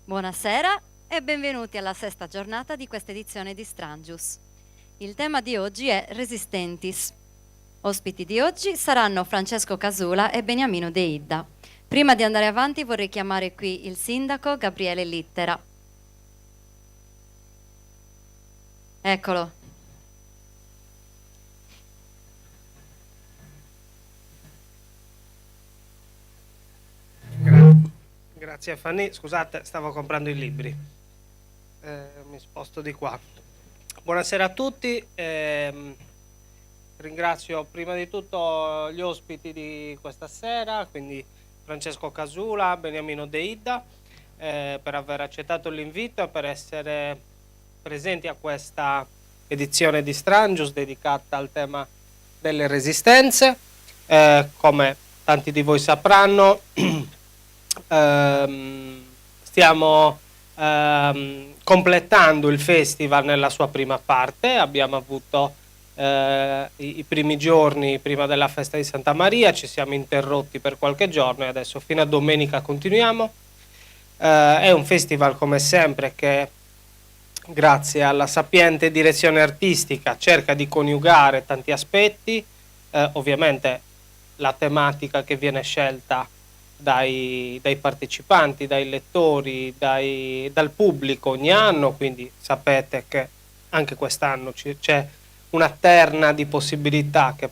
Buonasera e benvenuti alla sesta giornata di questa edizione di Strangius. Il tema di oggi è Resistentis. Ospiti di oggi saranno Francesco Casula e Beniamino De Idda. Prima di andare avanti vorrei chiamare qui il sindaco Gabriele Littera. Eccolo. Grazie Fanny, scusate, stavo comprando i libri. Mi sposto di qua. Buonasera a tutti. Ringrazio prima di tutto gli ospiti di questa sera, quindi Francesco Casula, Beniamino De Idda, per aver accettato l'invito e per essere presenti a questa edizione di Strangius dedicata al tema delle resistenze. Come tanti di voi sapranno, stiamo completando il festival nella sua prima parte. Abbiamo avuto i primi giorni prima della festa di Santa Maria, ci siamo interrotti per qualche giorno e adesso fino a domenica continuiamo. È un festival come sempre che, grazie alla sapiente direzione artistica, cerca di coniugare tanti aspetti. Ovviamente la tematica che viene scelta dai partecipanti, dai lettori, dal pubblico ogni anno, quindi sapete che anche quest'anno c'è una terna di possibilità che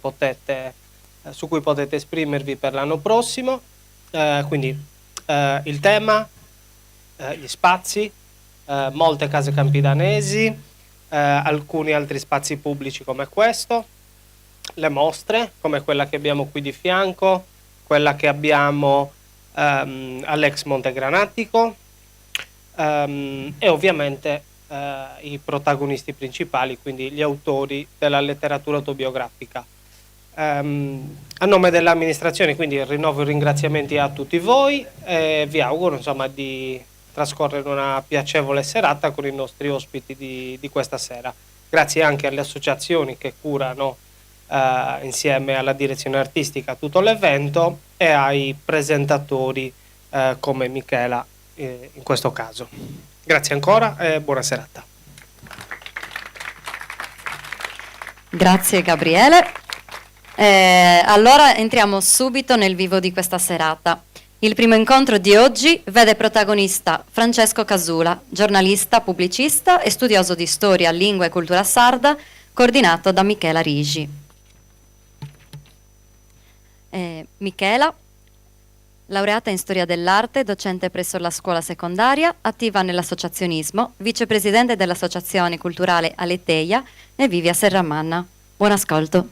su cui potete esprimervi per l'anno prossimo. Quindi il tema, gli spazi, molte case campidanesi, alcuni altri spazi pubblici come questo, le mostre come quella che abbiamo qui di fianco, quella che abbiamo all'ex Monte Granatico, e ovviamente i protagonisti principali, quindi gli autori della letteratura autobiografica. A nome dell'amministrazione quindi rinnovo i ringraziamenti a tutti voi e vi auguro insomma di trascorrere una piacevole serata con i nostri ospiti di questa sera. Grazie anche alle associazioni che curano insieme alla direzione artistica tutto l'evento e ai presentatori come Michela in questo caso. Grazie ancora e buona serata. Grazie Gabriele. Allora entriamo subito nel vivo di questa serata. Il primo incontro di oggi vede protagonista Francesco Casula, giornalista, pubblicista e studioso di storia, lingua e cultura sarda, coordinato da Michela Rigi. Michela, laureata in storia dell'arte, docente presso la scuola secondaria, attiva nell'associazionismo, vicepresidente dell'associazione culturale Aleteia e vive a Serramanna. Buon ascolto.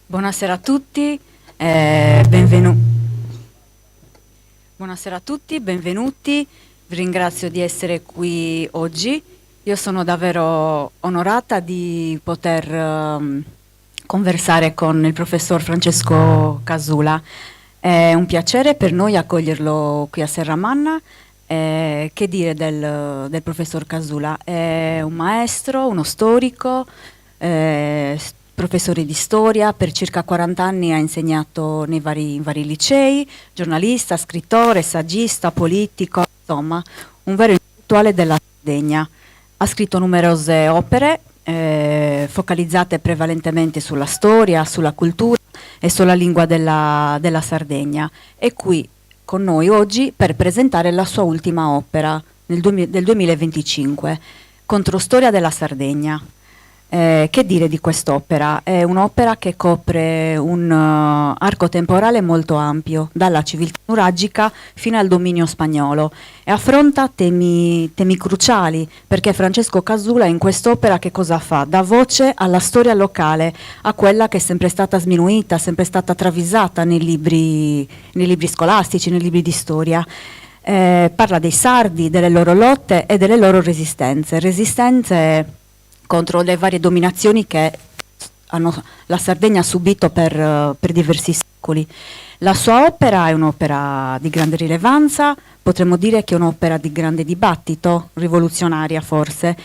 Buonasera a tutti, Buonasera a tutti, benvenuti. Vi ringrazio di essere qui oggi. Io sono davvero onorata di poter conversare con il professor Francesco Casula. È un piacere per noi accoglierlo qui a Serramanna. Che dire del professor Casula? È un maestro, uno storico, professore di storia, per circa 40 anni ha insegnato in vari licei, giornalista, scrittore, saggista, politico, insomma, un vero intellettuale della Sardegna. Ha scritto numerose opere focalizzate prevalentemente sulla storia, sulla cultura e sulla lingua della Sardegna. È qui con noi oggi per presentare la sua ultima opera del 2025, Controstoria della Sardegna. Che dire di quest'opera? È un'opera che copre un arco temporale molto ampio, dalla civiltà nuragica fino al dominio spagnolo, e affronta temi cruciali, perché Francesco Casula in quest'opera che cosa fa? Dà voce alla storia locale, a quella che è sempre stata sminuita, sempre stata travisata nei libri scolastici, nei libri di storia. Parla dei sardi, delle loro lotte e delle loro resistenze contro le varie dominazioni che la Sardegna ha subito per diversi secoli. La sua opera è un'opera di grande rilevanza, potremmo dire che è un'opera di grande dibattito, rivoluzionaria forse.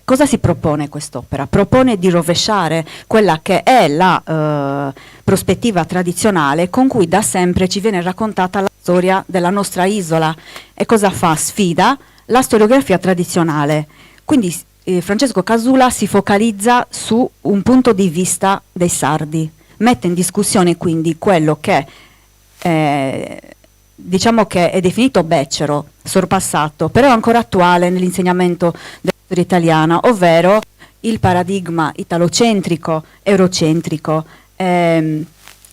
Cosa si propone quest'opera? Propone di rovesciare quella che è la prospettiva tradizionale con cui da sempre ci viene raccontata la storia della nostra isola. E cosa fa? Sfida la storiografia tradizionale. Quindi Francesco Casula si focalizza su un punto di vista dei sardi, mette in discussione quindi quello che diciamo che è definito becero, sorpassato, però ancora attuale nell'insegnamento della storia italiana, ovvero il paradigma italocentrico, eurocentrico.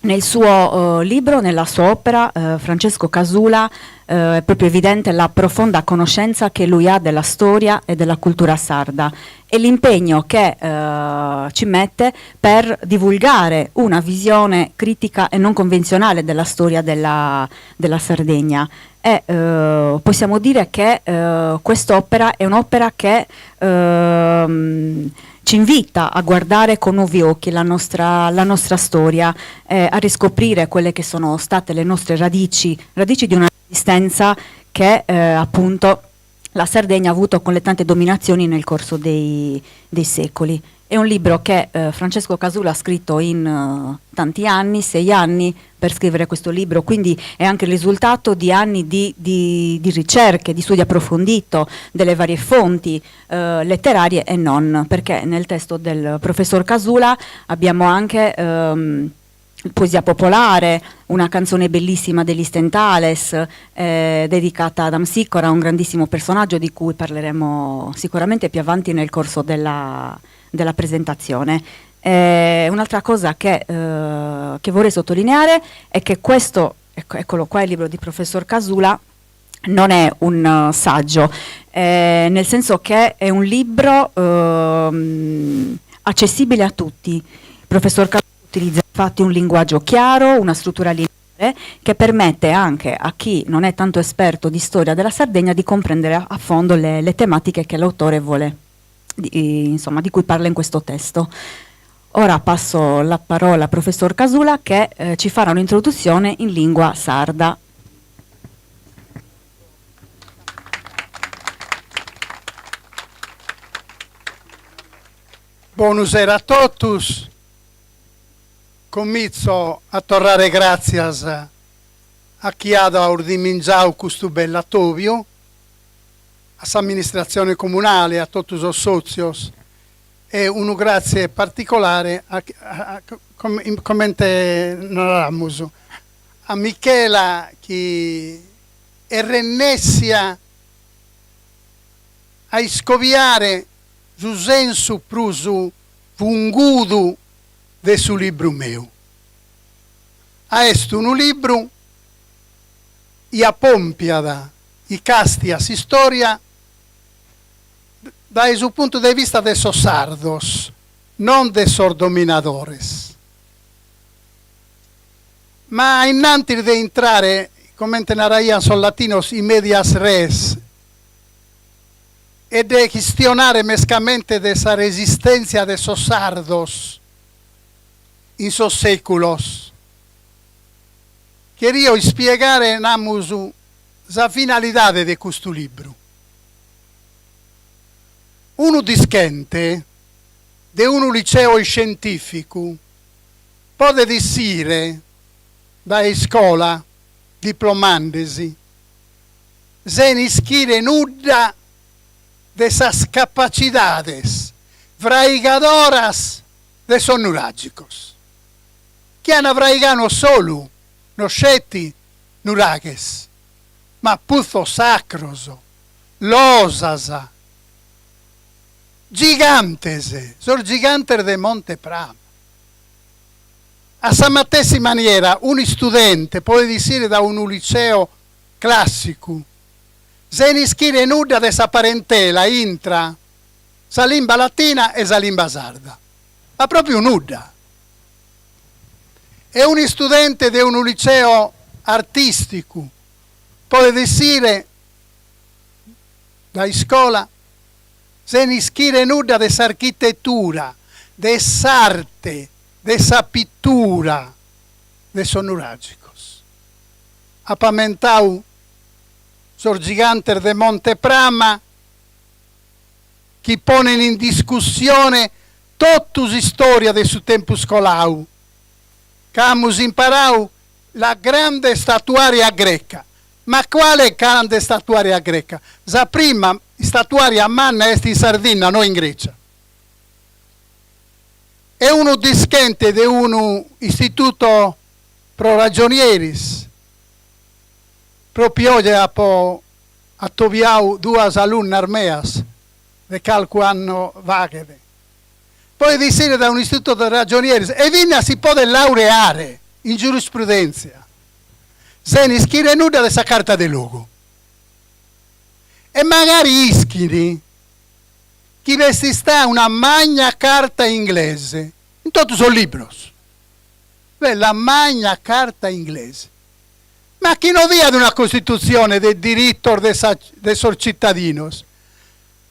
Nel suo libro, nella sua opera, Francesco Casula è proprio evidente la profonda conoscenza che lui ha della storia e della cultura sarda e l'impegno che ci mette per divulgare una visione critica e non convenzionale della storia della Sardegna. E possiamo dire che quest'opera è un'opera che ci invita a guardare con nuovi occhi la nostra storia, a riscoprire quelle che sono state le nostre radici di una resistenza che appunto la Sardegna ha avuto con le tante dominazioni nel corso dei secoli. È un libro che Francesco Casula ha scritto in tanti anni, 6 anni per scrivere questo libro, quindi è anche il risultato di anni di ricerche, di studio approfondito delle varie fonti letterarie e non, perché nel testo del professor Casula abbiamo anche poesia popolare, una canzone bellissima degli Stentales dedicata ad Amsicora, un grandissimo personaggio di cui parleremo sicuramente più avanti nel corso della presentazione. Un'altra cosa che vorrei sottolineare è che questo, eccolo qua, il libro di professor Casula, non è un saggio, nel senso che è un libro accessibile a tutti. Il professor Casula utilizza infatti un linguaggio chiaro, una struttura lineare che permette anche a chi non è tanto esperto di storia della Sardegna di comprendere a fondo le tematiche che l'autore vuole, insomma, di cui parla in questo testo. Ora passo la parola al professor Casula che ci farà un'introduzione in lingua sarda. Buonasera a totus. Comincio a tornare gracias a chi ha da ordinare questo bell'attovio, all'amministrazione comunale, a tutti i socios e un grazie particolare a Michela che è rennessia a scoviare su senso prusu fungudu de su libro meu. A est un libro ia pompiada i casti a si storia da su punto di vista de sos sardos, non de sos dominadores. Ma innanzi di entrare, come narraian son latinos, in medias res, e de questionare mescamente de esa resistencia de sos sardos in sos seculos, queria spiegare namusu la finalità di questo libro. Uno discente di un liceo scientifico può dire da scuola diplomandesi se ne schire nuda de esas capacidades fraigadoras de son nuragicos che hanno fraigano solo no scetti nurages ma puzzo sacroso losasa gigantese, sono gigantes de Monte Pram. A sa matessi maniera, un studente può dire da un liceo classico, se ne schire nuda de sa parentela intra sa limba latina e sa limba sarda, ma proprio nuda. E un studente di un liceo artistico può dire da scuola se ne schire nuda de sa architettura, de s'arte, de sa pittura, de son nuragicos. appamentau Sorgiganter de Monteprama, che pone in discussione tottus storia de su tempus colau, camus imparau la grande statuaria greca. Ma quale grande statuaria greca? La prima statuaria manna est in Sardegna, non in Grecia. È uno dischente di un istituto pro ragionieris. Proprio oggi attoviau due alunne armeas de calco anno vaghe. Poi di sera da un istituto di ragionieris e Vinna si può laureare in giurisprudenza. Se ne scrive nuda dessa carta di luogo. E magari ischini chi vesti sta una magna carta inglese. In tutto sono libros. La magna carta inglese. Ma chi non via di una Costituzione del diritto dei cittadinos?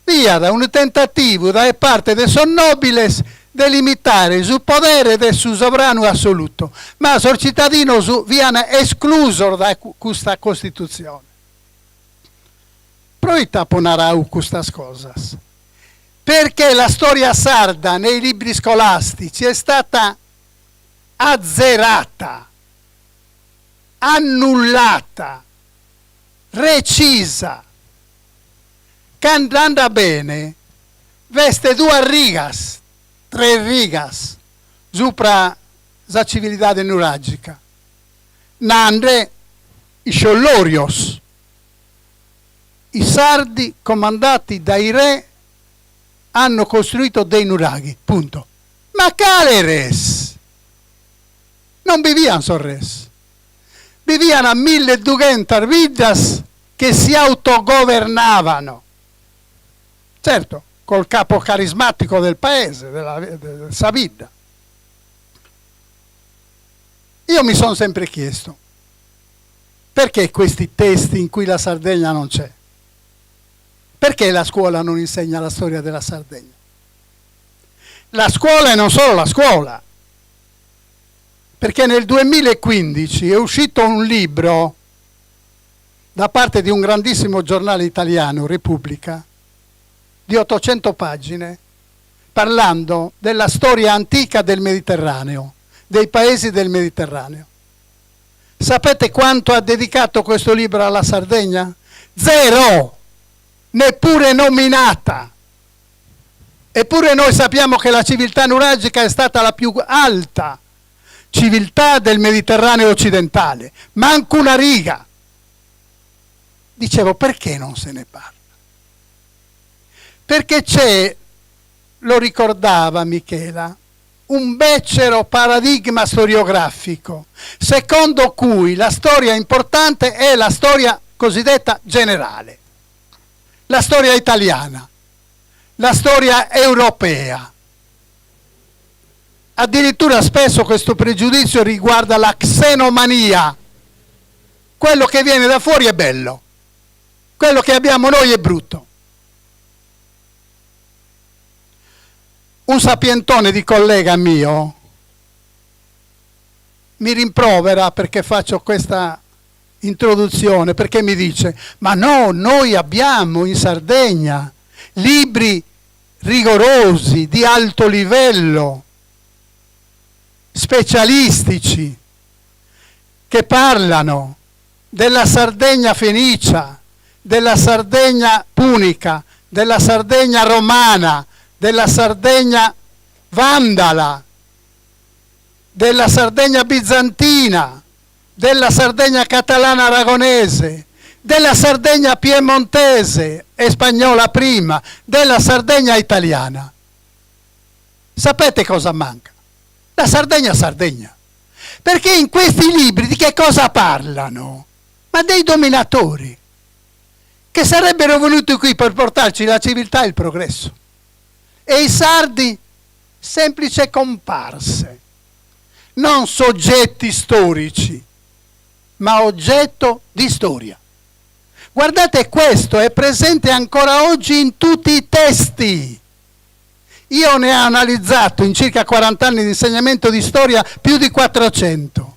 Via da un tentativo da parte dei sonnobiles di limitare il potere del suo sovrano assoluto. Ma il cittadino viene escluso da questa Costituzione. Proita ponarau queste cose. Perché la storia sarda nei libri scolastici è stata azzerata, annullata, recisa, che andando bene veste 2 rigas, 3 rigas sopra la civiltà nuragica. Nande i sciolorios, i sardi comandati dai re hanno costruito dei nuraghi, punto. Ma quale res? Non viviano sul res. Viviano a 1200 vidas che si autogovernavano. Certo, col capo carismatico del paese, della Savida. Io mi sono sempre chiesto, perché questi testi in cui la Sardegna non c'è? Perché la scuola non insegna la storia della Sardegna? La scuola e non solo la scuola. Perché nel 2015 è uscito un libro da parte di un grandissimo giornale italiano, Repubblica, di 800 pagine, parlando della storia antica del Mediterraneo, dei paesi del Mediterraneo. Sapete quanto ha dedicato questo libro alla Sardegna? 0! Neppure nominata. Eppure noi sappiamo che la civiltà nuragica è stata la più alta civiltà del Mediterraneo occidentale. Manco una riga. Dicevo, perché non se ne parla? Perché c'è, lo ricordava Michela, un becero paradigma storiografico, secondo cui la storia importante è la storia cosiddetta generale. La storia italiana, la storia europea. Addirittura spesso questo pregiudizio riguarda la xenomania. Quello che viene da fuori è bello, quello che abbiamo noi è brutto. Un sapientone di collega mio mi rimprovera perché faccio questa introduzione, perché mi dice, ma no, noi abbiamo in Sardegna libri rigorosi, di alto livello, specialistici, che parlano della Sardegna fenicia, della Sardegna punica, della Sardegna romana, della Sardegna vandala, della Sardegna bizantina, della Sardegna catalana aragonese, della Sardegna piemontese e spagnola prima, della Sardegna italiana. Sapete cosa manca? La Sardegna Sardegna. Perché in questi libri di che cosa parlano? Ma dei dominatori che sarebbero venuti qui per portarci la civiltà e il progresso. E i sardi semplici comparse, non soggetti storici, ma oggetto di storia. Guardate, questo è presente ancora oggi in tutti i testi. Io ne ho analizzato in circa 40 anni di insegnamento di storia più di 400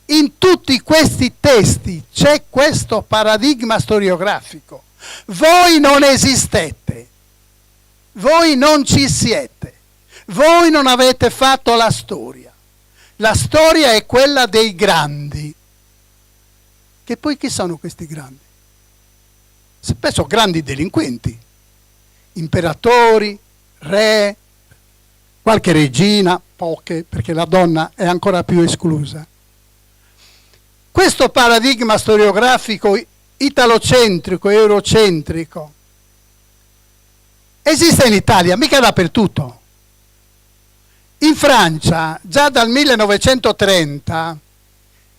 In tutti questi testi c'è questo paradigma storiografico. Voi non esistete, voi non ci siete, voi non avete fatto la storia. La storia è quella dei grandi. Che poi chi sono questi grandi? Spesso grandi delinquenti, imperatori, re, qualche regina, poche, perché la donna è ancora più esclusa. Questo paradigma storiografico italocentrico, eurocentrico, esiste in Italia, mica dappertutto. In Francia, già dal 1930,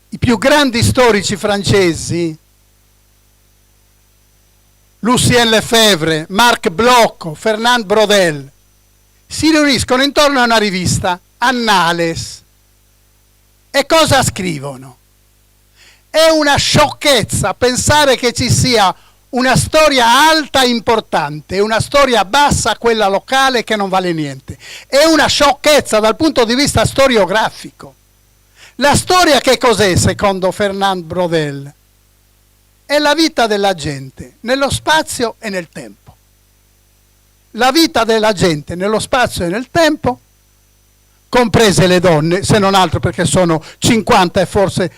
i più grandi storici francesi, Lucien Lefebvre, Marc Bloch, Fernand Braudel, si riuniscono intorno a una rivista, Annales. E cosa scrivono? È una sciocchezza pensare che ci sia una storia alta importante e una storia bassa, quella locale, che non vale niente. È una sciocchezza dal punto di vista storiografico. La storia che cos'è, secondo Fernand Braudel? È la vita della gente nello spazio e nel tempo. La vita della gente nello spazio e nel tempo, comprese le donne, se non altro perché sono 50 e forse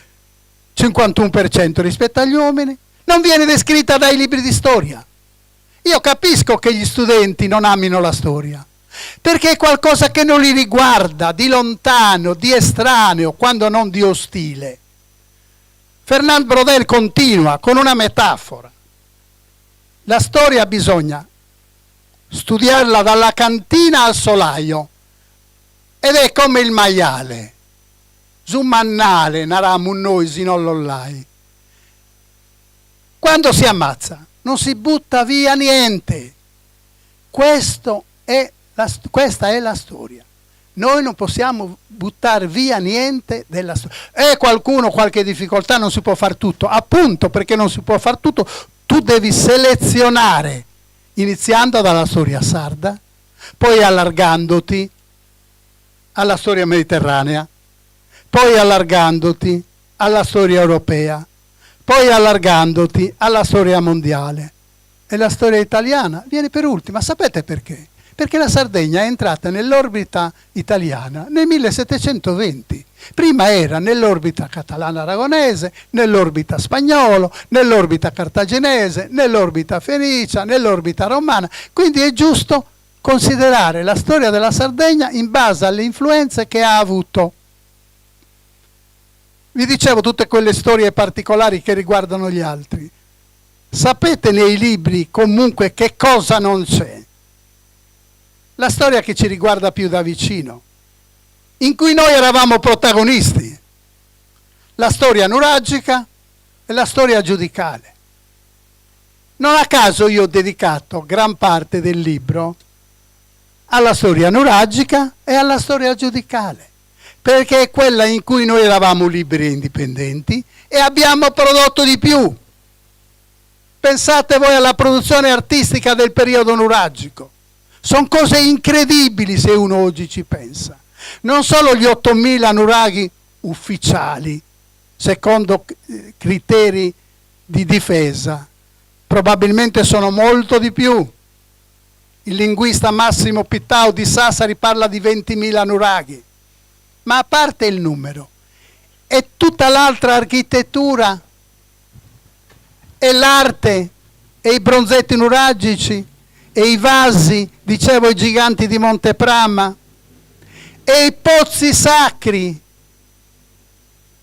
51% rispetto agli uomini, non viene descritta dai libri di storia. Io capisco che gli studenti non amino la storia, perché è qualcosa che non li riguarda, di lontano, di estraneo, quando non di ostile. Fernand Braudel continua con una metafora. La storia bisogna studiarla dalla cantina al solaio, ed è come il maiale. Zumannale, naramun noi, sinolollai. Quando si ammazza, non si butta via niente. Questa è la storia. Noi non possiamo buttare via niente della storia. E qualcuno, qualche difficoltà, non si può fare tutto. Appunto, perché non si può fare tutto, tu devi selezionare, iniziando dalla storia sarda, poi allargandoti alla storia mediterranea, poi allargandoti alla storia europea, poi allargandoti alla storia mondiale. E la storia italiana viene per ultima. Sapete perché? Perché la Sardegna è entrata nell'orbita italiana nel 1720. Prima era nell'orbita catalano-aragonese, nell'orbita spagnolo, nell'orbita cartaginese, nell'orbita fenicia, nell'orbita romana. Quindi è giusto considerare la storia della Sardegna in base alle influenze che ha avuto. Vi dicevo tutte quelle storie particolari che riguardano gli altri. Sapete nei libri comunque che cosa non c'è? La storia che ci riguarda più da vicino, in cui noi eravamo protagonisti. La storia nuragica e la storia giudicale. Non a caso io ho dedicato gran parte del libro alla storia nuragica e alla storia giudicale, perché è quella in cui noi eravamo liberi e indipendenti e abbiamo prodotto di più. Pensate voi alla produzione artistica del periodo nuragico. Sono cose incredibili se uno oggi ci pensa. Non solo gli 8.000 nuraghi ufficiali, secondo criteri di difesa, probabilmente sono molto di più. Il linguista Massimo Pittau di Sassari parla di 20.000 nuraghi. Ma a parte il numero, è tutta l'altra architettura, e l'arte, e i bronzetti nuragici, e i vasi, dicevo i giganti di Monteprama, e i pozzi sacri.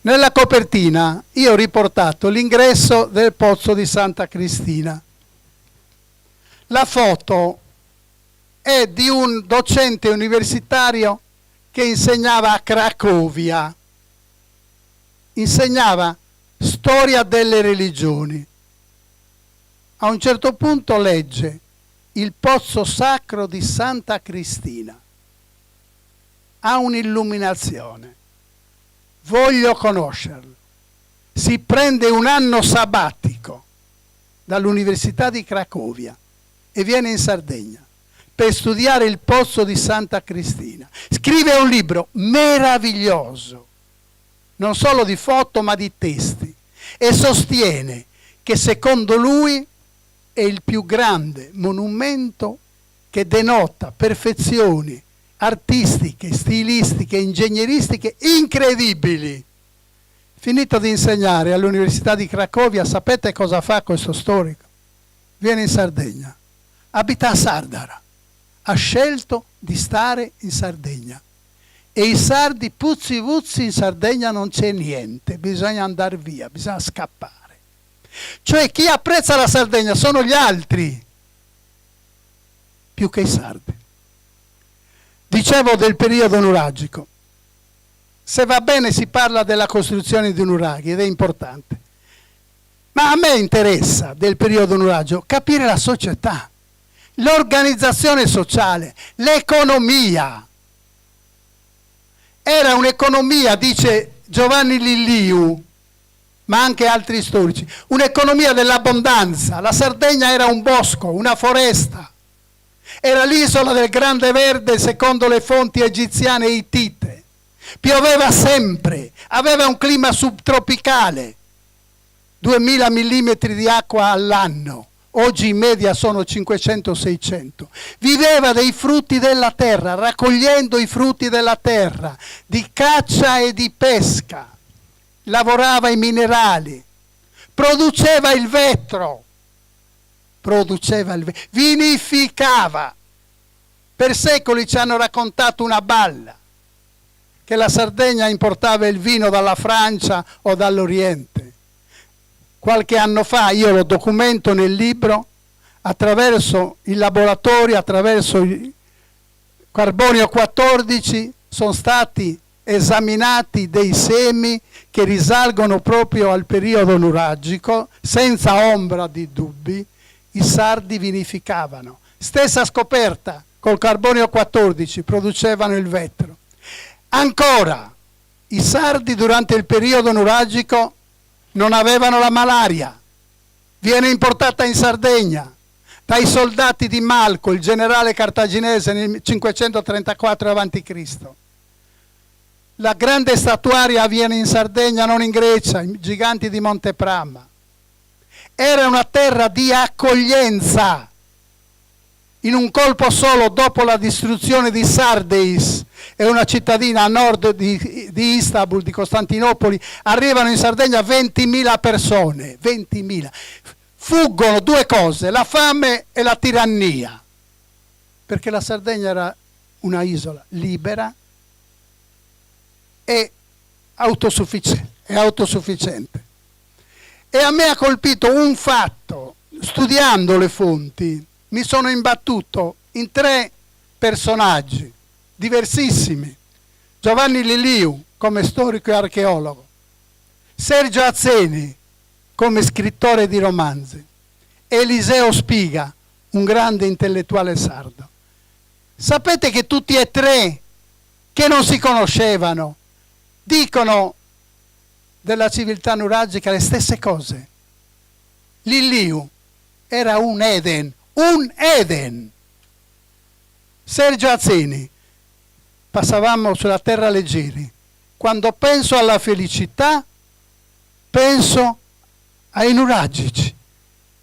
Nella copertina io ho riportato l'ingresso del pozzo di Santa Cristina. La foto è di un docente universitario che insegnava a Cracovia, insegnava storia delle religioni. A un certo punto legge il pozzo sacro di Santa Cristina. Ha un'illuminazione. Voglio conoscerlo. Si prende un anno sabbatico dall'Università di Cracovia e viene in Sardegna per studiare il pozzo di Santa Cristina. Scrive un libro meraviglioso non solo di foto ma di testi, e sostiene che secondo lui è il più grande monumento che denota perfezioni artistiche, stilistiche, ingegneristiche incredibili. Finito di insegnare all'Università di Cracovia, sapete cosa fa questo storico? Viene in Sardegna, abita a Sardara, ha scelto di stare in Sardegna. E i sardi, puzzi puzzi, in Sardegna non c'è niente, bisogna andare via, bisogna scappare. Cioè chi apprezza la Sardegna sono gli altri, più che i sardi. Dicevo del periodo nuragico. Se va bene si parla della costruzione di nuraghi ed è importante. Ma a me interessa del periodo nuragico capire la società, l'organizzazione sociale, l'economia. Era un'economia, dice Giovanni Lilliu, ma anche altri storici, un'economia dell'abbondanza. La Sardegna era un bosco, una foresta. Era l'isola del Grande Verde secondo le fonti egiziane e ittite. Pioveva sempre, aveva un clima subtropicale, 2000 mm di acqua all'anno. Oggi in media sono 500-600. Viveva dei frutti della terra, raccogliendo i frutti della terra, di caccia e di pesca. Lavorava i minerali, produceva il vetro, vinificava. Per secoli ci hanno raccontato una balla, che la Sardegna importava il vino dalla Francia o dall'Oriente. Qualche anno fa, io lo documento nel libro, attraverso i laboratori, attraverso il carbonio 14, sono stati esaminati dei semi che risalgono proprio al periodo nuragico, senza ombra di dubbi. I sardi vinificavano. Stessa scoperta, col carbonio 14 producevano il vetro. Ancora, i sardi durante il periodo nuragico non avevano la malaria, viene importata in Sardegna dai soldati di Malco, il generale cartaginese, nel 534 a.C. La grande statuaria avviene in Sardegna, non in Grecia, i giganti di Montepramma. Era una terra di accoglienza. In un colpo solo, dopo la distruzione di Sardeis, è una cittadina a nord di Istanbul, di Costantinopoli, arrivano in Sardegna 20.000 persone, 20.000. Fuggono due cose, la fame e la tirannia, perché la Sardegna era una isola libera e autosufficiente. E a me ha colpito un fatto, studiando le fonti, mi sono imbattuto in 3 personaggi diversissimi. Giovanni Lilliu come storico e archeologo, Sergio Azzeni come scrittore di romanzi, Eliseo Spiga, un grande intellettuale sardo. Sapete che tutti e 3, che non si conoscevano, dicono della civiltà nuragica le stesse cose. Lilliu era un Eden. Sergio Azzeni, passavamo sulla terra leggeri. Quando penso alla felicità, penso ai nuragici.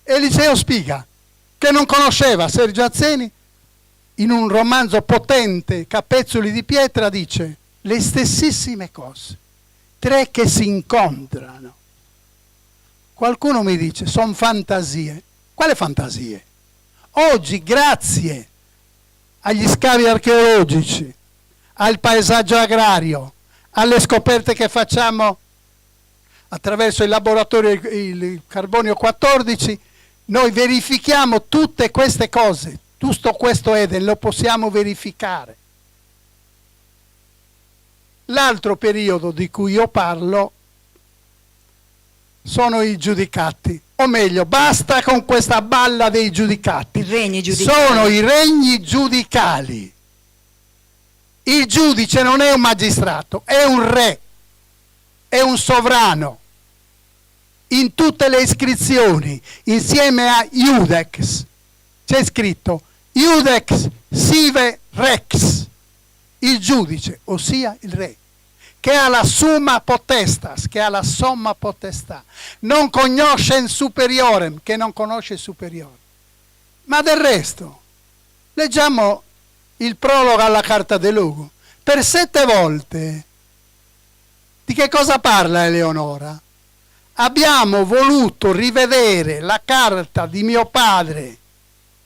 Eliseo Spiga, che non conosceva Sergio Azzeni, in un romanzo potente, Capezzoli di pietra, dice le stessissime cose. 3 che si incontrano. Qualcuno mi dice, sono fantasie. Quale fantasie? Oggi, grazie agli scavi archeologici, al paesaggio agrario, alle scoperte che facciamo attraverso il laboratorio il carbonio 14, noi verifichiamo tutte queste cose, tutto questo Eden lo possiamo verificare. L'altro periodo di cui io parlo sono i giudicati, o meglio, basta con questa balla dei giudicati. I regni giudicali. Sono i regni giudicali. Il giudice non è un magistrato, è un re, è un sovrano. In tutte le iscrizioni, insieme a Iudex, c'è scritto Iudex sive rex, il giudice, ossia il re, che ha la summa potestas, che ha la somma potestà, non conosce il superiore, che non conosce il superiore. Ma del resto, leggiamo il prologo alla Carta de Lugo. Per 7 volte, di che cosa parla Eleonora? Abbiamo voluto rivedere la carta di mio padre,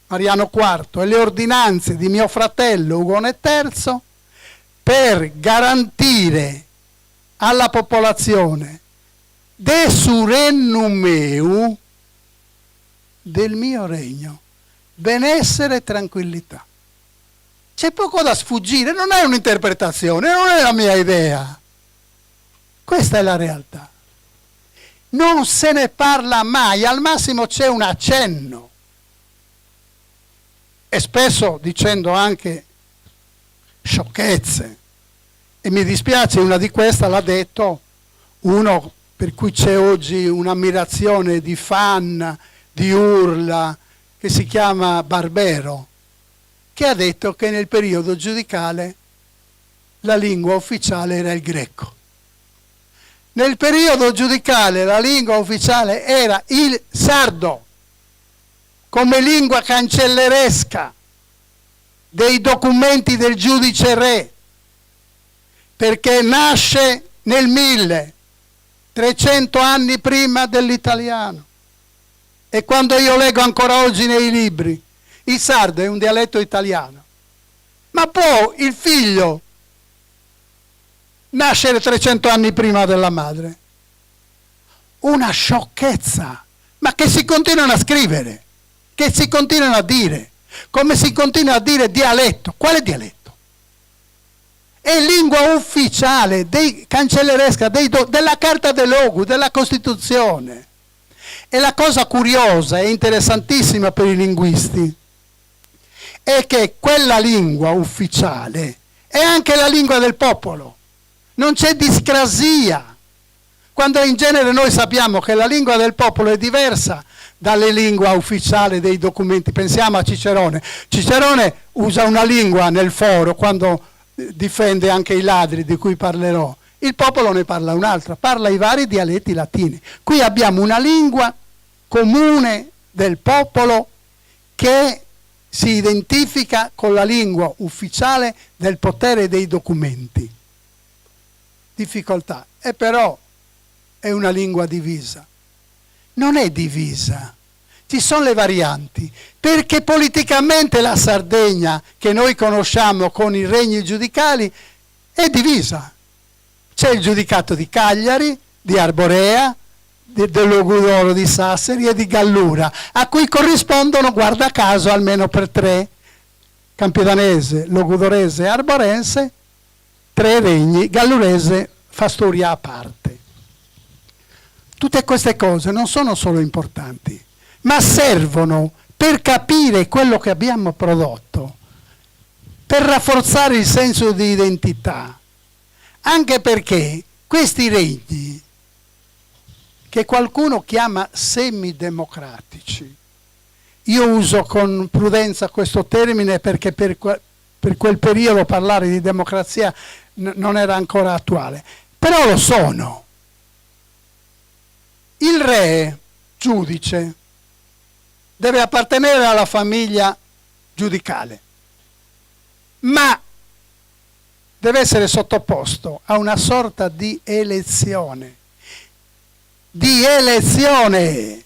Mariano IV, e le ordinanze di mio fratello Ugone III per garantire alla popolazione de surenum meu, del mio regno, benessere e tranquillità. C'è poco da sfuggire, non è un'interpretazione, non è la mia idea. Questa è la realtà. Non se ne parla mai, al massimo c'è un accenno. E spesso dicendo anche sciocchezze. E mi dispiace, una di queste l'ha detto uno per cui c'è oggi un'ammirazione di fan, di urla, che si chiama Barbero, che ha detto che nel periodo giudicale la lingua ufficiale era il greco. Nel periodo giudicale la lingua ufficiale era il sardo, come lingua cancelleresca dei documenti del giudice re, perché nasce nel 1300 anni prima dell'italiano. E quando io leggo ancora oggi nei libri, il sardo è un dialetto italiano, ma può il figlio nascere 300 anni prima della madre? Una sciocchezza, ma che si continuano a scrivere, che si continuano a dire, come si continua a dire dialetto. Quale dialetto? È lingua ufficiale, cancelleresca, della Carta de Lugo, della Costituzione. E la cosa curiosa e interessantissima per i linguisti è che quella lingua ufficiale è anche la lingua del popolo. Non c'è discrasia, quando in genere noi sappiamo che la lingua del popolo è diversa dalle lingue ufficiali dei documenti. Pensiamo a Cicerone. Cicerone usa una lingua nel foro quando difende anche i ladri, di cui parlerò. Il popolo ne parla un'altra, parla i vari dialetti latini. Qui abbiamo una lingua comune del popolo che si identifica con la lingua ufficiale del potere dei documenti. Difficoltà. E però è una lingua divisa. Non è divisa. Ci sono le varianti, perché politicamente la Sardegna, che noi conosciamo con i regni giudicali, è divisa. C'è il giudicato di Cagliari, di Arborea, del Logudoro di Sassari e di Gallura, a cui corrispondono, guarda caso, almeno per 3, Campidanese, Logudorese e Arborense, 3 regni, Gallurese fa storia a parte. Tutte queste cose non sono solo importanti, ma servono per capire quello che abbiamo prodotto, per rafforzare il senso di identità, anche perché questi regni, che qualcuno chiama semidemocratici, io uso con prudenza questo termine perché per quel periodo parlare di democrazia non era ancora attuale, però lo sono. Il re, giudice, deve appartenere alla famiglia giudicale, ma deve essere sottoposto a una sorta di elezione. Di elezione!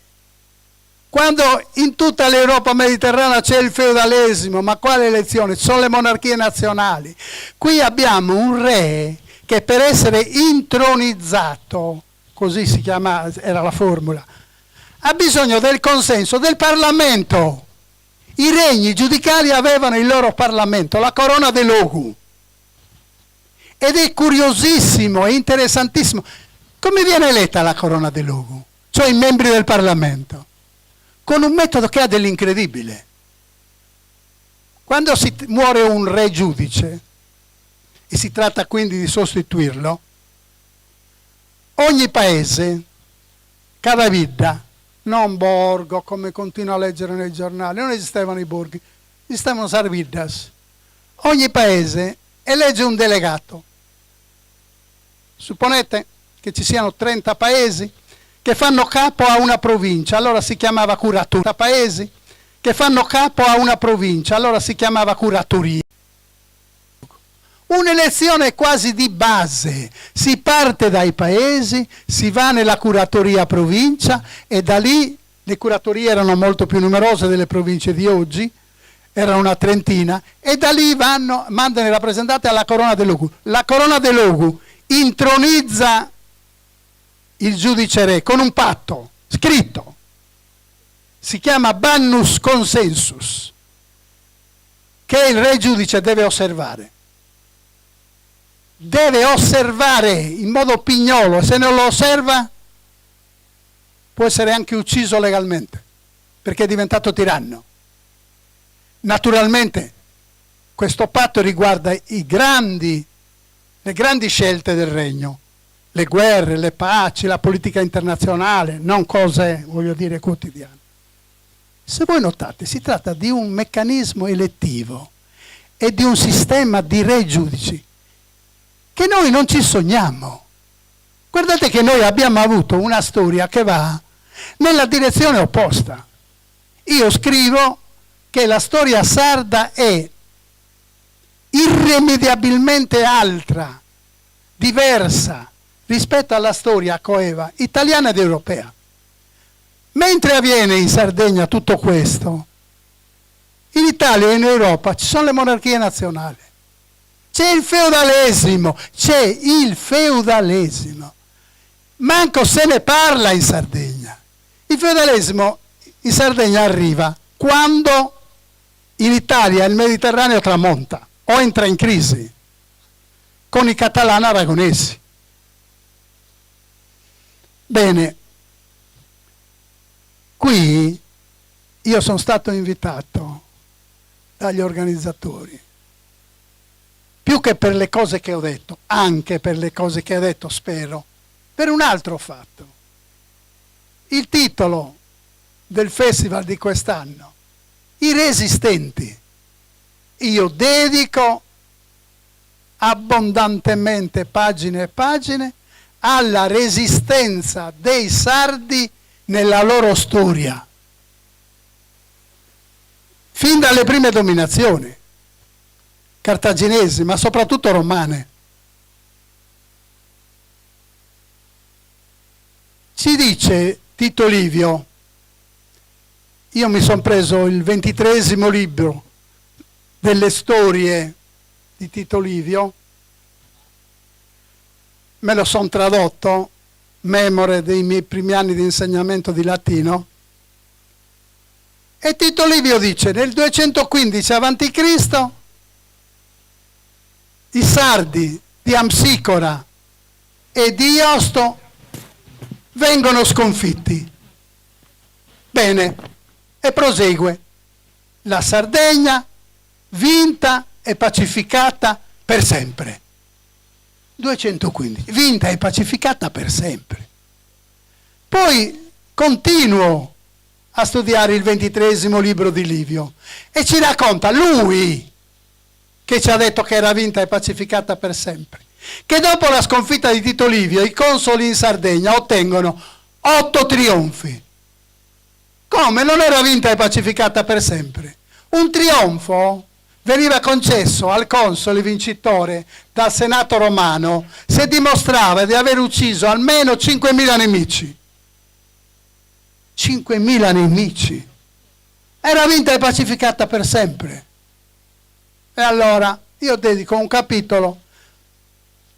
Quando in tutta l'Europa mediterranea c'è il feudalesimo, ma quale elezione? Ci sono le monarchie nazionali. Qui abbiamo un re che per essere intronizzato, così si chiama, era la formula, ha bisogno del consenso del Parlamento. I regni giudicali avevano il loro Parlamento, la corona de Lugo. Ed è curiosissimo e interessantissimo. Come viene eletta la corona de Lugo? Cioè i membri del Parlamento? Con un metodo che ha dell'incredibile. Quando muore un re giudice, e si tratta quindi di sostituirlo, ogni paese, cada villa, non borgo, come continuo a leggere nei giornali, non esistevano i borghi, esistevano sarvillas. Ogni paese elegge un delegato. Supponete che ci siano 30 paesi che fanno capo a una provincia, allora si chiamava curatoria. Paesi che fanno capo a una provincia, allora si chiamava curatoria. Un'elezione quasi di base, si parte dai paesi, si va nella curatoria provincia e da lì le curatorie erano molto più numerose delle province di oggi, erano una trentina, e da lì mandano i rappresentanti alla Corona dell'Ogu. La Corona dell'Ogu intronizza il giudice re con un patto scritto, si chiama Bannus Consensus, che il re giudice deve osservare in modo pignolo, e se non lo osserva può essere anche ucciso legalmente perché è diventato tiranno. Naturalmente questo patto riguarda le grandi scelte del regno, le guerre, le paci, la politica internazionale, non cose, voglio dire, quotidiane. Se voi notate, si tratta di un meccanismo elettivo e di un sistema di re giudici che noi non ci sogniamo. Guardate che noi abbiamo avuto una storia che va nella direzione opposta. Io scrivo che la storia sarda è irrimediabilmente altra, diversa rispetto alla storia coeva italiana ed europea. Mentre avviene in Sardegna tutto questo, in Italia e in Europa ci sono le monarchie nazionali. C'è il feudalesimo. Manco se ne parla in Sardegna. Il feudalesimo in Sardegna arriva quando in Italia il Mediterraneo tramonta o entra in crisi con i catalani aragonesi. Bene, qui io sono stato invitato dagli organizzatori, più che per le cose che ho detto, anche per le cose che ho detto, spero, per un altro fatto. Il titolo del festival di quest'anno, I Resistenti. Io dedico abbondantemente pagine e pagine alla resistenza dei sardi nella loro storia, fin dalle prime dominazioni cartaginesi, ma soprattutto romane. Ci dice Tito Livio, io mi sono preso il 23° libro delle storie di Tito Livio, me lo sono tradotto, memore dei miei primi anni di insegnamento di latino, e Tito Livio dice, nel 215 a.C. i sardi di Amsicora e di Iosto vengono sconfitti. Bene, e prosegue. La Sardegna vinta e pacificata per sempre. 215, vinta e pacificata per sempre. Poi continuo a studiare il 23° libro di Livio e ci racconta lui, che ci ha detto che era vinta e pacificata per sempre, che dopo la sconfitta di Tito Livio i consoli in Sardegna ottengono 8 trionfi. Come? Non era vinta e pacificata per sempre? Un trionfo veniva concesso al console vincitore dal Senato romano se dimostrava di aver ucciso almeno 5.000 nemici. 5.000 nemici. Era vinta e pacificata per sempre. E allora io dedico un capitolo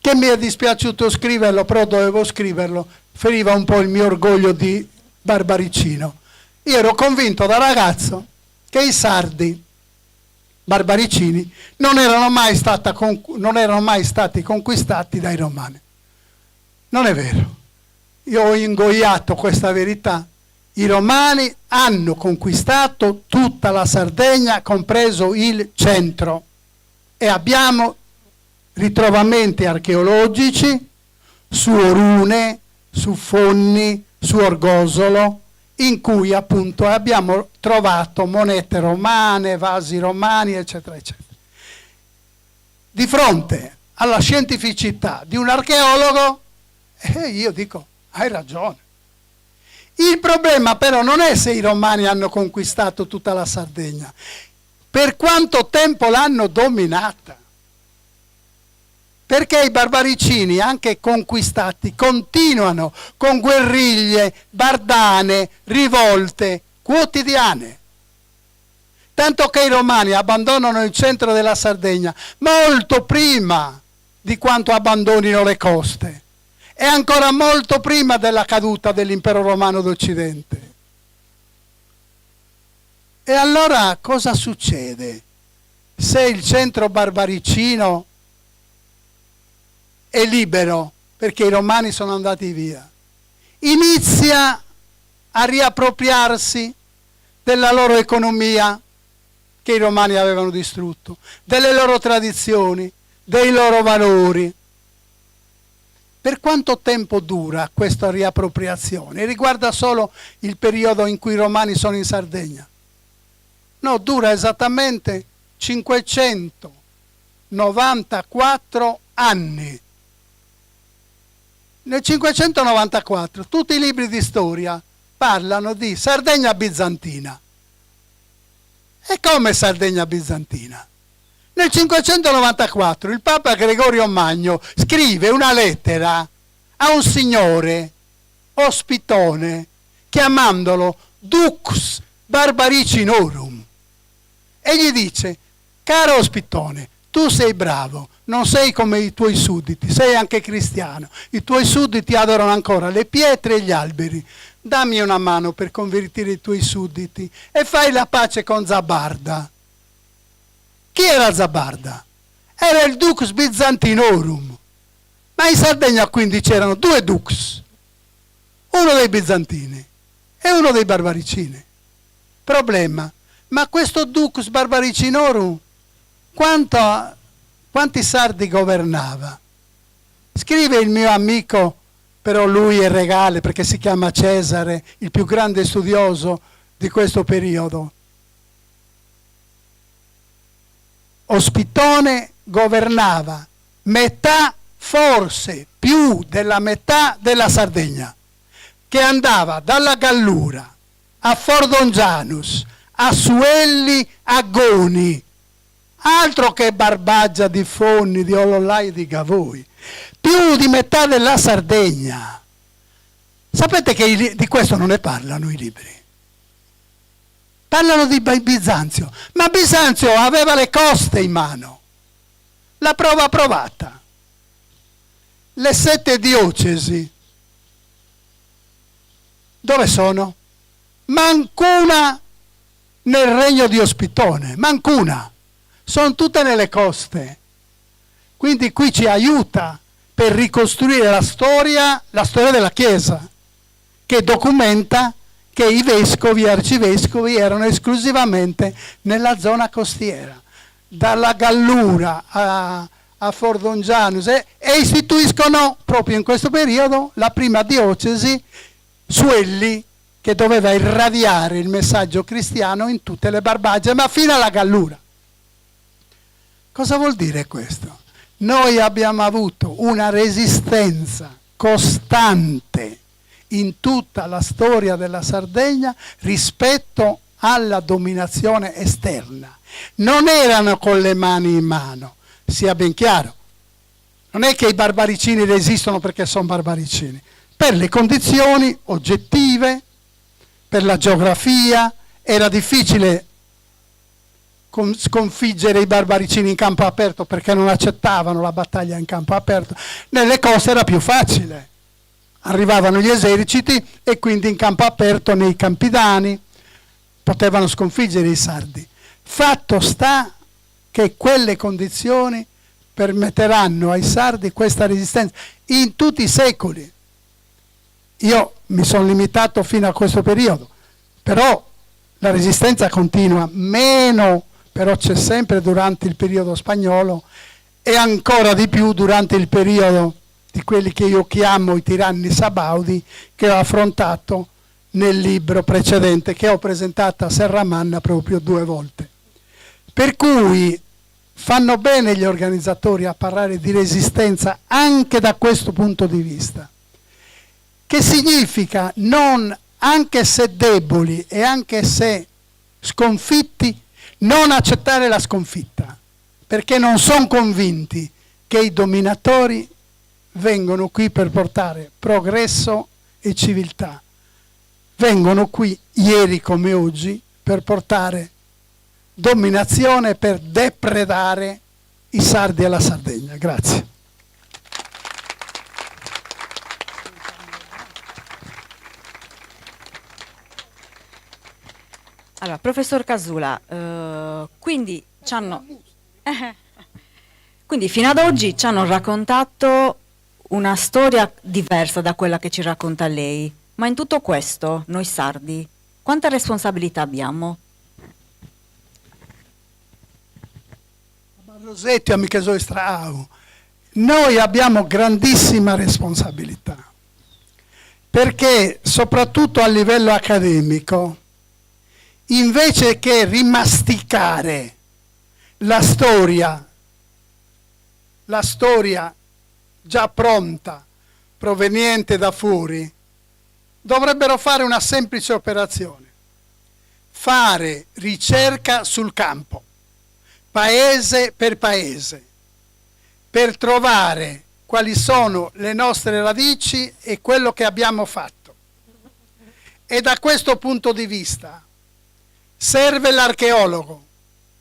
che mi è dispiaciuto scriverlo, però dovevo scriverlo, feriva un po' il mio orgoglio di barbaricino. Io ero convinto da ragazzo che i sardi barbaricini non erano mai stati conquistati dai romani. Non è vero. Io ho ingoiato questa verità. I romani hanno conquistato tutta la Sardegna, compreso il centro, e abbiamo ritrovamenti archeologici su Orune, su Fonni, su Orgosolo, in cui appunto abbiamo trovato monete romane, vasi romani, eccetera, eccetera. Di fronte alla scientificità di un archeologo, io dico, hai ragione. Il problema però non è se i romani hanno conquistato tutta la Sardegna, per quanto tempo l'hanno dominata. Perché i barbaricini, anche conquistati, continuano con guerriglie, bardane, rivolte quotidiane. Tanto che i romani abbandonano il centro della Sardegna molto prima di quanto abbandonino le coste e ancora molto prima della caduta dell'impero romano d'Occidente. E allora cosa succede se il centro barbaricino è libero perché i romani sono andati via? Inizia a riappropriarsi della loro economia che i romani avevano distrutto, delle loro tradizioni, dei loro valori. Per quanto tempo dura questa riappropriazione? Riguarda solo il periodo in cui i romani sono in Sardegna? No, dura esattamente 594 anni. Nel 594 tutti i libri di storia parlano di Sardegna bizantina. E come Sardegna bizantina? Nel 594 il Papa Gregorio Magno scrive una lettera a un signore ospitone chiamandolo Dux Barbaricinorum e gli dice: caro ospitone, tu sei bravo, non sei come i tuoi sudditi, sei anche cristiano, i tuoi sudditi adorano ancora le pietre e gli alberi, dammi una mano per convertire i tuoi sudditi e fai la pace con Zabarda. Chi era Zabarda? Era il Dux Byzantinorum, ma in Sardegna quindi c'erano due Dux, uno dei bizantini e uno dei barbaricini. Problema, ma questo Dux Barbaricinorum quanti sardi governava? Scrive il mio amico, però lui è regale perché si chiama Cesare, il più grande studioso di questo periodo. Ospitone governava metà, forse più della metà della Sardegna, che andava dalla Gallura a Fordongianus, a Suelli, a Goni, altro che Barbaggia di Fonni, di Olollai e di Gavoi, più di metà della Sardegna. Sapete che di questo non ne parlano i libri? Parlano di Bisanzio, ma Bisanzio aveva le coste in mano, la prova provata. Le 7 diocesi, dove sono? Mancuna nel regno di Ospitone, mancuna, sono tutte nelle coste. Quindi qui ci aiuta per ricostruire la storia della Chiesa, che documenta che i vescovi e arcivescovi erano esclusivamente nella zona costiera, dalla Gallura a Fordongianus, e istituiscono proprio in questo periodo la prima diocesi, Suelli, che doveva irradiare il messaggio cristiano in tutte le Barbagie, ma fino alla Gallura. Cosa vuol dire questo? Noi abbiamo avuto una resistenza costante in tutta la storia della Sardegna rispetto alla dominazione esterna. Non erano con le mani in mano, sia ben chiaro. Non è che i barbaricini resistono perché sono barbaricini, per le condizioni oggettive, per la geografia, era difficile sconfiggere i barbaricini in campo aperto perché non accettavano la battaglia in campo aperto. Nelle coste era più facile. Arrivavano gli eserciti e quindi in campo aperto, nei Campidani, potevano sconfiggere i sardi. Fatto sta che quelle condizioni permetteranno ai sardi questa resistenza in tutti i secoli. Io mi sono limitato fino a questo periodo, però la resistenza continua, meno però c'è sempre durante il periodo spagnolo e ancora di più durante il periodo di quelli che io chiamo i tiranni sabaudi, che ho affrontato nel libro precedente che ho presentato a Serramanna proprio 2 volte. Per cui fanno bene gli organizzatori a parlare di resistenza anche da questo punto di vista, che significa non, anche se deboli e anche se sconfitti, non accettare la sconfitta, perché non sono convinti che i dominatori vengono qui per portare progresso e civiltà. Vengono qui, ieri come oggi, per portare dominazione, per depredare i sardi e la Sardegna. Grazie. Allora, professor Casula, quindi fino ad oggi ci hanno raccontato una storia diversa da quella che ci racconta lei, ma in tutto questo, noi sardi, quanta responsabilità abbiamo? Rosetti, amiche sono stravo. Noi abbiamo grandissima responsabilità, perché soprattutto a livello accademico, invece che rimasticare la storia già pronta, proveniente da fuori, dovrebbero fare una semplice operazione: fare ricerca sul campo, paese per paese, per trovare quali sono le nostre radici e quello che abbiamo fatto. E da questo punto di vista serve l'archeologo,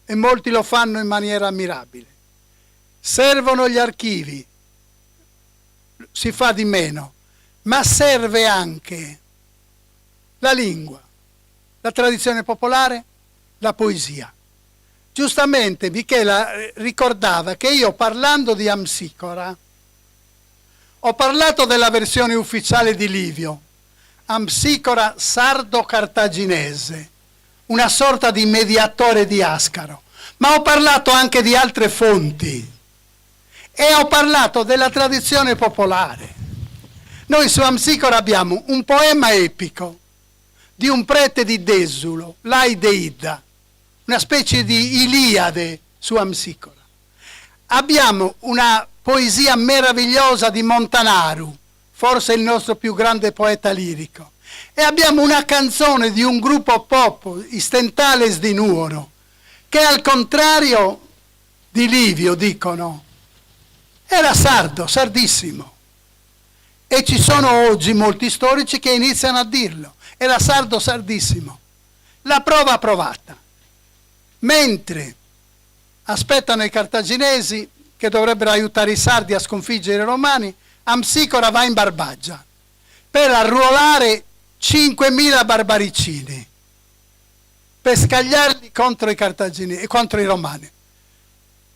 e molti lo fanno in maniera ammirabile. Servono gli archivi, si fa di meno, ma serve anche la lingua, la tradizione popolare, la poesia. Giustamente Michela ricordava che io, parlando di Amsicora, ho parlato della versione ufficiale di Livio, Amsicora sardo-cartaginese, una sorta di mediatore di Ascaro, ma ho parlato anche di altre fonti e ho parlato della tradizione popolare. Noi su Amsicora abbiamo un poema epico di un prete di Desulo, l'Aideida, una specie di Iliade su Amsicora. Abbiamo una poesia meravigliosa di Montanaru, forse il nostro più grande poeta lirico, e abbiamo una canzone di un gruppo pop, i Stentales di Nuoro, che al contrario di Livio, dicono, era sardo, sardissimo. E ci sono oggi molti storici che iniziano a dirlo, era sardo, sardissimo. La prova provata. Mentre aspettano i cartaginesi, che dovrebbero aiutare i sardi a sconfiggere i romani, Amsicora va in Barbagia per arruolare 5.000 barbaricini, per scagliarli contro i cartaginesi, contro i romani.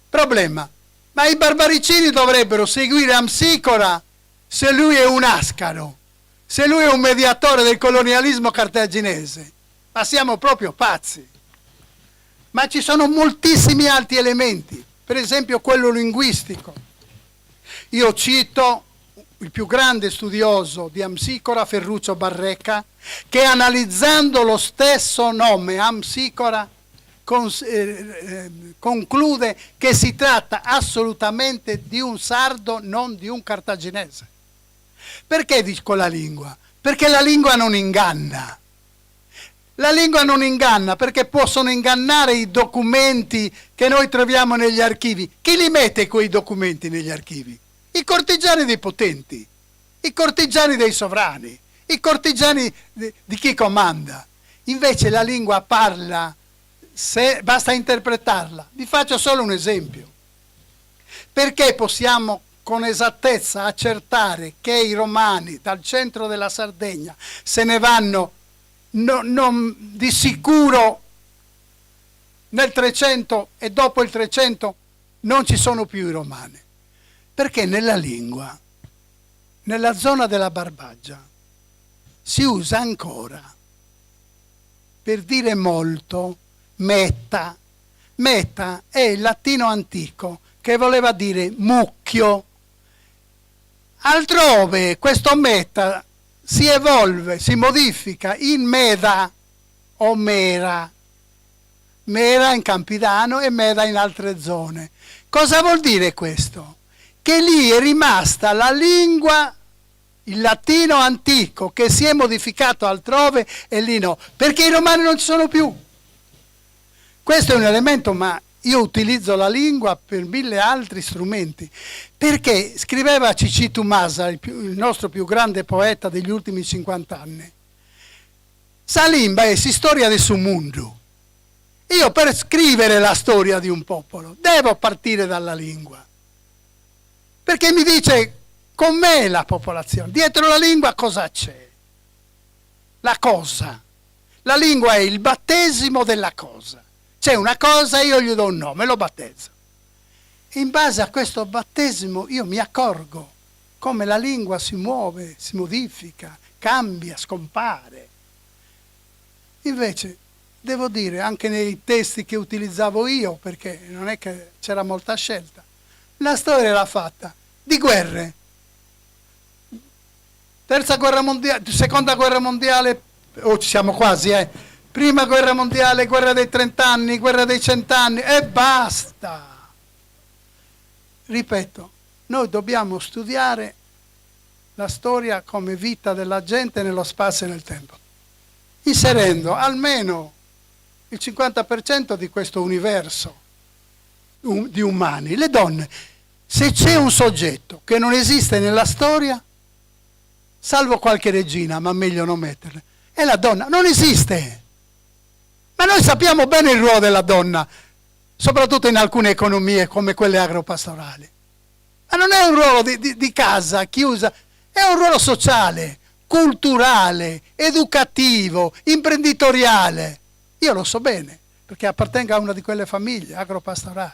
Problema, ma i barbaricini dovrebbero seguire Amsicora se lui è un Ascaro, se lui è un mediatore del colonialismo cartaginese. Ma siamo proprio pazzi. Ma ci sono moltissimi altri elementi, per esempio quello linguistico. Io cito il più grande studioso di Amsicora, Ferruccio Barreca, che analizzando lo stesso nome Amsicora conclude che si tratta assolutamente di un sardo, non di un cartaginese. Perché dico la lingua? Perché la lingua non inganna. La lingua non inganna perché possono ingannare i documenti che noi troviamo negli archivi. Chi li mette quei documenti negli archivi? I cortigiani dei potenti, i cortigiani dei sovrani, i cortigiani di chi comanda. Invece la lingua parla, basta interpretarla. Vi faccio solo un esempio. Perché possiamo con esattezza accertare che i romani dal centro della Sardegna se ne vanno di sicuro nel 300 e dopo il 300 non ci sono più i romani? Perché nella lingua, nella zona della Barbagia, si usa ancora per dire molto meta. Meta è il latino antico che voleva dire mucchio. Altrove questo meta si evolve, si modifica in meda o mera. Mera in Campidano e Mera in altre zone. Cosa vuol dire questo? Che lì è rimasta la lingua, il latino antico, che si è modificato altrove e lì no, perché i romani non ci sono più. Questo è un elemento, ma io utilizzo la lingua per 1000 altri strumenti, perché scriveva Cicci Tomasa, il nostro più grande poeta degli ultimi 50 anni, sa limba è storia del suo mondo. Io per scrivere la storia di un popolo devo partire dalla lingua, perché mi dice com'è la popolazione, dietro la lingua cosa c'è, la cosa. La lingua è il battesimo della cosa. C'è una cosa, io gli do un nome, lo battezzo. In base a questo battesimo io mi accorgo come la lingua si muove, si modifica, cambia, scompare. Invece, devo dire, anche nei testi che utilizzavo io, perché non è che c'era molta scelta, la storia era fatta di guerre. Terza guerra mondiale, seconda guerra mondiale, ci siamo quasi, Prima guerra mondiale, guerra dei 30 anni, guerra dei 100 anni e basta. Ripeto, noi dobbiamo studiare la storia come vita della gente nello spazio e nel tempo, inserendo almeno il 50% di questo universo di umani. Le donne, se c'è un soggetto che non esiste nella storia, salvo qualche regina, ma meglio non metterle, è la donna, non esiste. Ma noi sappiamo bene il ruolo della donna, soprattutto in alcune economie come quelle agropastorali. Ma non è un ruolo di casa chiusa, è un ruolo sociale, culturale, educativo, imprenditoriale. Io lo so bene, perché appartengo a una di quelle famiglie agropastorali.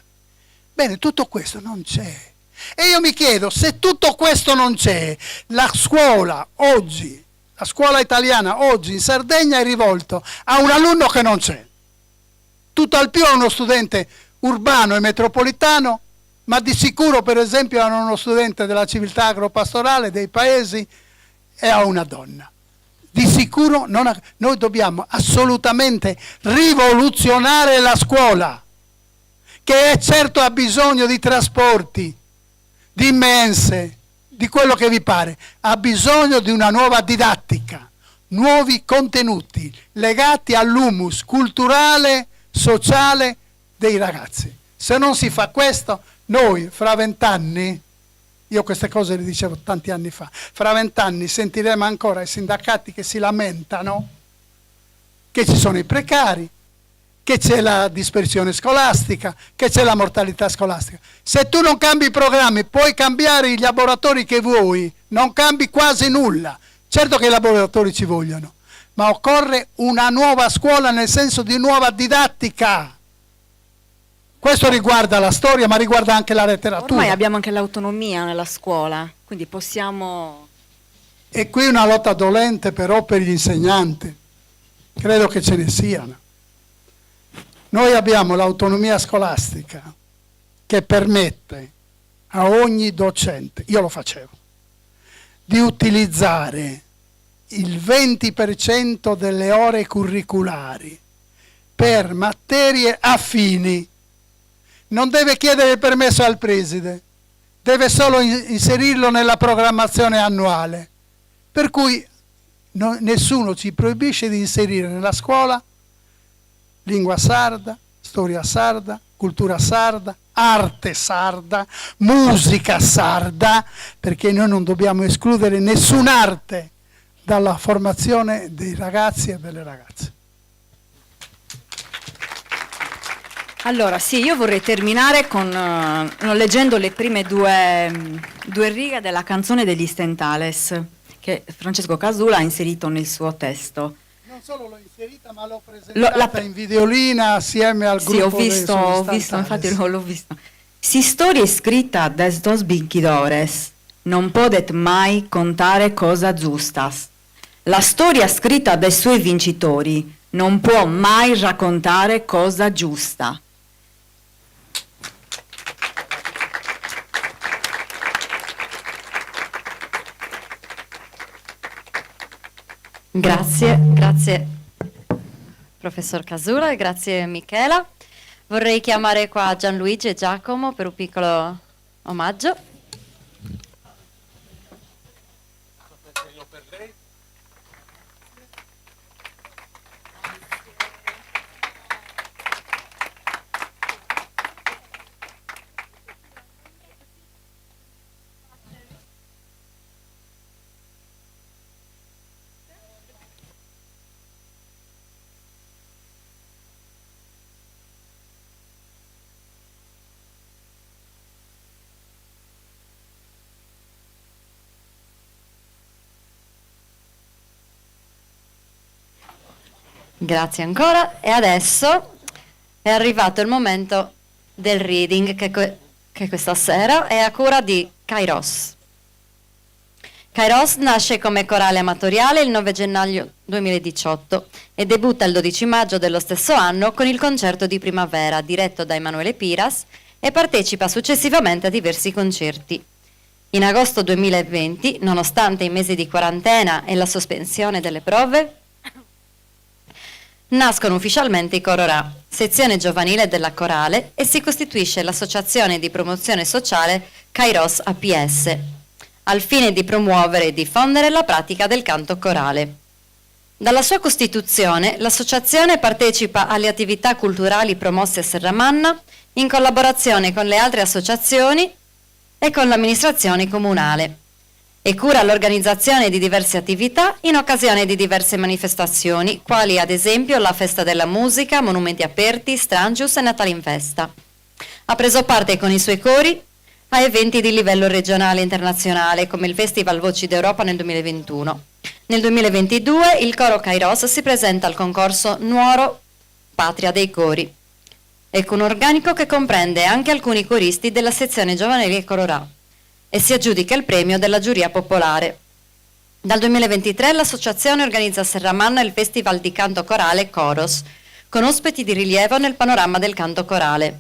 Bene, tutto questo non c'è. E io mi chiedo, se tutto questo non c'è, la scuola oggi, la scuola italiana oggi in Sardegna è rivolto a un alunno che non c'è. Tutto al più a uno studente urbano e metropolitano, ma di sicuro per esempio a uno studente della civiltà agropastorale, dei paesi, e a una donna. Di sicuro noi dobbiamo assolutamente rivoluzionare la scuola, che certo ha bisogno di trasporti, di mense, di quello che vi pare, ha bisogno di una nuova didattica, nuovi contenuti legati all'humus culturale, sociale dei ragazzi. Se non si fa questo, noi fra 20 anni, io queste cose le dicevo tanti anni fa, fra 20 anni sentiremo ancora i sindacati che si lamentano che ci sono i precari, che c'è la dispersione scolastica, che c'è la mortalità scolastica. Se tu non cambi i programmi, puoi cambiare i laboratori che vuoi, non cambi quasi nulla. Certo che i laboratori ci vogliono, ma occorre una nuova scuola nel senso di nuova didattica. Questo riguarda la storia, ma riguarda anche la letteratura. Ormai abbiamo anche l'autonomia nella scuola, quindi possiamo... E qui una lotta dolente però per gli insegnanti. Credo che ce ne siano. Noi abbiamo l'autonomia scolastica che permette a ogni docente, io lo facevo, di utilizzare il 20% delle ore curriculari per materie affini. Non deve chiedere il permesso al preside, deve solo inserirlo nella programmazione annuale. Per cui nessuno ci proibisce di inserire nella scuola lingua sarda, storia sarda, cultura sarda, arte sarda, musica sarda, perché noi non dobbiamo escludere nessun'arte dalla formazione dei ragazzi e delle ragazze. Allora, sì, io vorrei terminare leggendo le prime due righe della canzone degli Stentales, che Francesco Casula ha inserito nel suo testo. Non solo l'ho inserita, ma l'ho presentata in videolina assieme al gruppo. Sì, ho visto, infatti l'ho visto. Si storia scritta des dos vincitores, non podet mai contare cosa giustas. La storia scritta dai suoi vincitori non può mai raccontare cosa giusta. Grazie, grazie. professor Casula, e grazie Michela. Vorrei chiamare qua Gianluigi e Giacomo per un piccolo omaggio. Grazie ancora. E adesso è arrivato il momento del reading che questa sera è a cura di Kairos. Kairos nasce come corale amatoriale il 9 gennaio 2018 e debutta il 12 maggio dello stesso anno con il concerto di primavera diretto da Emanuele Piras e partecipa successivamente a diversi concerti. In agosto 2020, nonostante i mesi di quarantena e la sospensione delle prove, nascono ufficialmente i Coro Ra, sezione giovanile della Corale, e si costituisce l'associazione di promozione sociale Kairos APS, al fine di promuovere e diffondere la pratica del canto corale. Dalla sua costituzione, l'associazione partecipa alle attività culturali promosse a Serramanna in collaborazione con le altre associazioni e con l'amministrazione comunale, e cura l'organizzazione di diverse attività in occasione di diverse manifestazioni, quali ad esempio la Festa della Musica, Monumenti Aperti, Strangius e Natale in Festa. Ha preso parte con i suoi cori a eventi di livello regionale e internazionale, come il Festival Voci d'Europa nel 2021. Nel 2022 il coro Kairos si presenta al concorso Nuoro Patria dei Cori, e con un organico che comprende anche alcuni coristi della sezione giovanile Coro Ra, e si aggiudica il premio della giuria popolare. Dal 2023 l'associazione organizza a Serramanna il Festival di Canto Corale Coros, con ospiti di rilievo nel panorama del canto corale.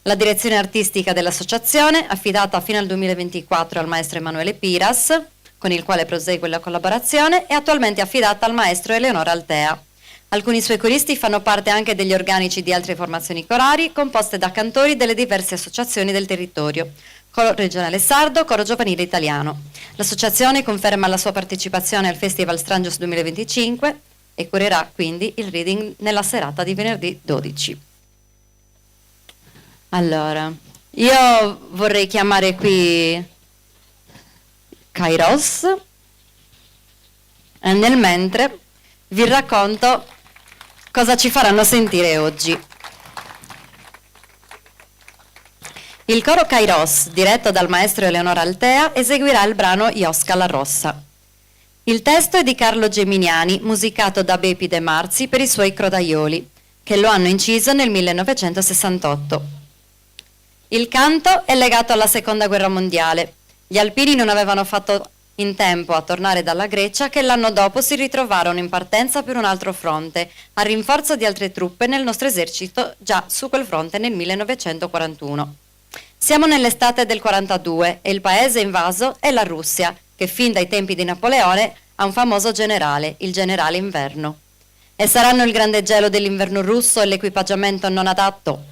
La direzione artistica dell'associazione, affidata fino al 2024 al maestro Emanuele Piras, con il quale prosegue la collaborazione, è attualmente affidata al maestro Eleonora Altea. Alcuni suoi coristi fanno parte anche degli organici di altre formazioni corali, composte da cantori delle diverse associazioni del territorio: Coro Regionale Sardo, Coro Giovanile Italiano. L'associazione conferma la sua partecipazione al Festival Strangios 2025 e curerà quindi il reading nella serata di venerdì 12. Allora, io vorrei chiamare qui Kairos e nel mentre vi racconto cosa ci faranno sentire oggi. Il coro Kairos, diretto dal maestro Eleonora Altea, eseguirà il brano Iosca la Rossa. Il testo è di Carlo Geminiani, musicato da Bepi De Marzi per i suoi Crodaioli, che lo hanno inciso nel 1968. Il canto è legato alla Seconda Guerra Mondiale. Gli alpini non avevano fatto in tempo a tornare dalla Grecia, che l'anno dopo si ritrovarono in partenza per un altro fronte, a rinforzo di altre truppe nel nostro esercito già su quel fronte nel 1941. Siamo nell'estate del 42 e il paese invaso è la Russia, che fin dai tempi di Napoleone ha un famoso generale, il generale Inverno. E saranno il grande gelo dell'inverno russo e l'equipaggiamento non adatto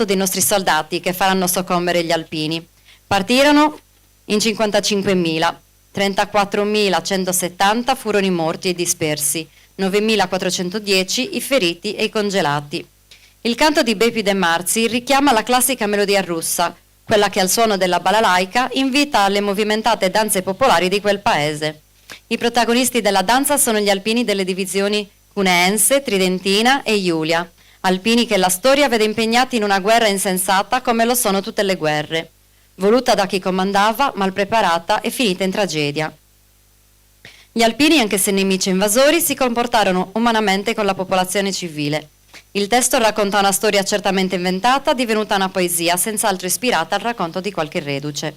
dei nostri soldati che faranno soccombere gli alpini. Partirono in 55.000, 34.170 furono i morti e i dispersi, 9.410 i feriti e i congelati. Il canto di Bepi De Marzi richiama la classica melodia russa, quella che al suono della balalaica invita alle movimentate danze popolari di quel paese. I protagonisti della danza sono gli alpini delle divisioni Cuneense, Tridentina e Giulia, alpini che la storia vede impegnati in una guerra insensata come lo sono tutte le guerre, voluta da chi comandava, mal preparata e finita in tragedia. Gli alpini, anche se nemici invasori, si comportarono umanamente con la popolazione civile. Il testo racconta una storia certamente inventata, divenuta una poesia, senz'altro ispirata al racconto di qualche reduce.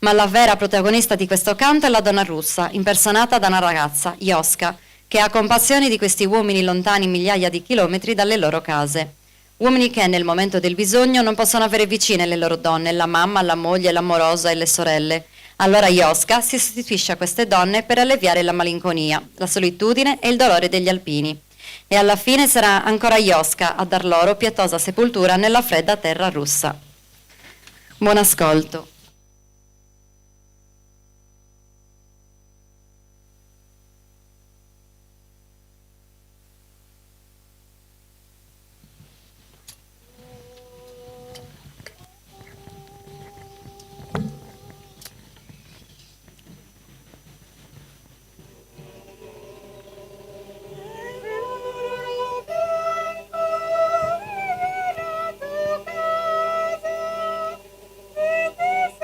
Ma la vera protagonista di questo canto è la donna russa, impersonata da una ragazza, Iosca, che ha compassione di questi uomini lontani migliaia di chilometri dalle loro case. Uomini che nel momento del bisogno non possono avere vicine le loro donne, la mamma, la moglie, l'amorosa e le sorelle, Allora Iosca si sostituisce a queste donne per alleviare la malinconia, la solitudine e il dolore degli alpini. E alla fine sarà ancora Iosca a dar loro pietosa sepoltura nella fredda terra russa. Buon ascolto. This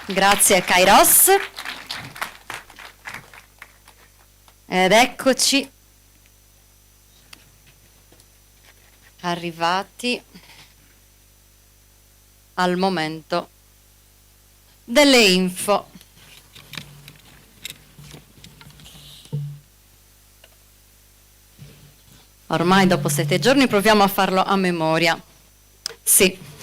Grazie Kairos. Ed eccoci arrivati al momento delle info. Ormai dopo 7 giorni proviamo a farlo a memoria. Sì.